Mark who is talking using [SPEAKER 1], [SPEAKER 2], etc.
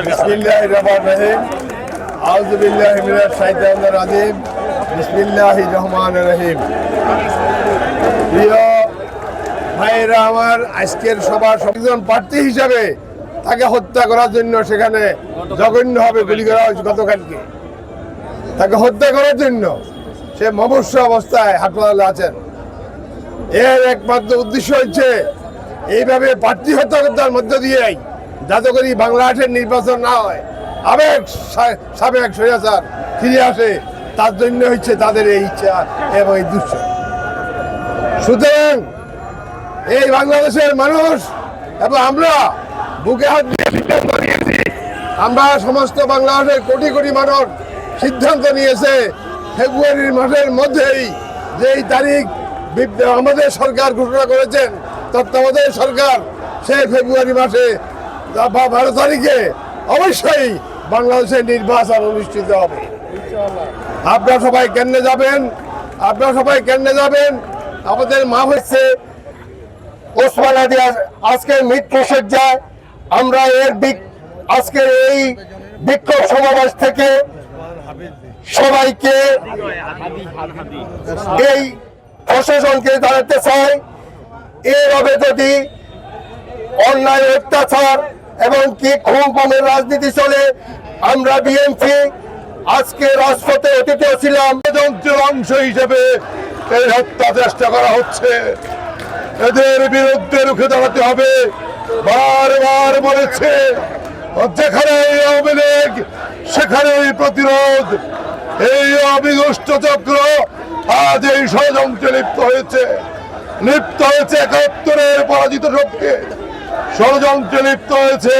[SPEAKER 1] বিসমিল্লাহির রহমানির রহিম। আউযু বিল্লাহি মিনাশ শাইতানির রাজিম। বিসমিল্লাহির রহমানির রহিম। প্রিয় ভাইরা আমার, আজকের সভা একজন প্রার্থী হিসাবে তাকে হত্যা করার জন্য সেখানে জঘন্যভাবে গুলি করা হয়েছে গতকালকে। তাকে হত্যা করার জন্য সে মুমূর্ষু অবস্থায় হাসপাতালে আছেন। এর একমাত্র উদ্দেশ্য হচ্ছে এইভাবে প্রার্থী হত্যার মধ্য দিয়েই যাতে করে বাংলাদেশের নির্বাচন না হয়, আবেগ সাবেক স্বৈরাচার ফিরে আসে, তার জন্য হচ্ছে তাদের এই ইচ্ছা এবং এই দুঃস। সুতরাং এই বাংলাদেশের মানুষ এবং আমরা বুকে হাত দিয়ে সিদ্ধান্ত নিয়েছি, আমরা সমস্ত বাংলাদেশের কোটি কোটি মানুষ সিদ্ধান্ত নিয়েছে ফেব্রুয়ারির মাসের মধ্যেই যেই তারিখ আমাদের সরকার ঘোষণা করেছেন, তত্ত্বাবধায়ক সরকার, সেই ফেব্রুয়ারি মাসে বা 12 তারিখে অবশ্যই বাংলাদেশের নির্বাচন অনুষ্ঠিত হবে। আপনারা সবাই কেন্দ্রে যাবেন, আপনারা সবাই কেন্দ্রে যাবেন। আমাদের মা হচ্ছে ওসমান হাদি আজকের মৃত্যুসজ্জায়। আমরা আজকের এই বিক্ষোভ সমাবেশ থেকে সবাইকে এই প্রশাসনকে জানাতে চাই, এভাবে যদি অন্যায়, অত্যাচার এবং কি খুনের রাজনীতি চলে, আমরা বিএনপি আজকে রাজপথে অতীত ছিলাম। যন্ত্রের অংশ হিসেবে এই হত্যা চেষ্টা করা হচ্ছে, এদের বিরুদ্ধে রুখে দাঁড়াতে হবে। বারবার বলেছে যেখানে আওয়ামী লীগ সেখানে প্রতিরোধ। এই অবিদুষ্ট চক্র আজ এই ষড়যন্ত্রে লিপ্ত হয়েছে ৭১-এর পরাজিত শক্তি ষড়যন্ত্রে লিপ্ত হয়েছে।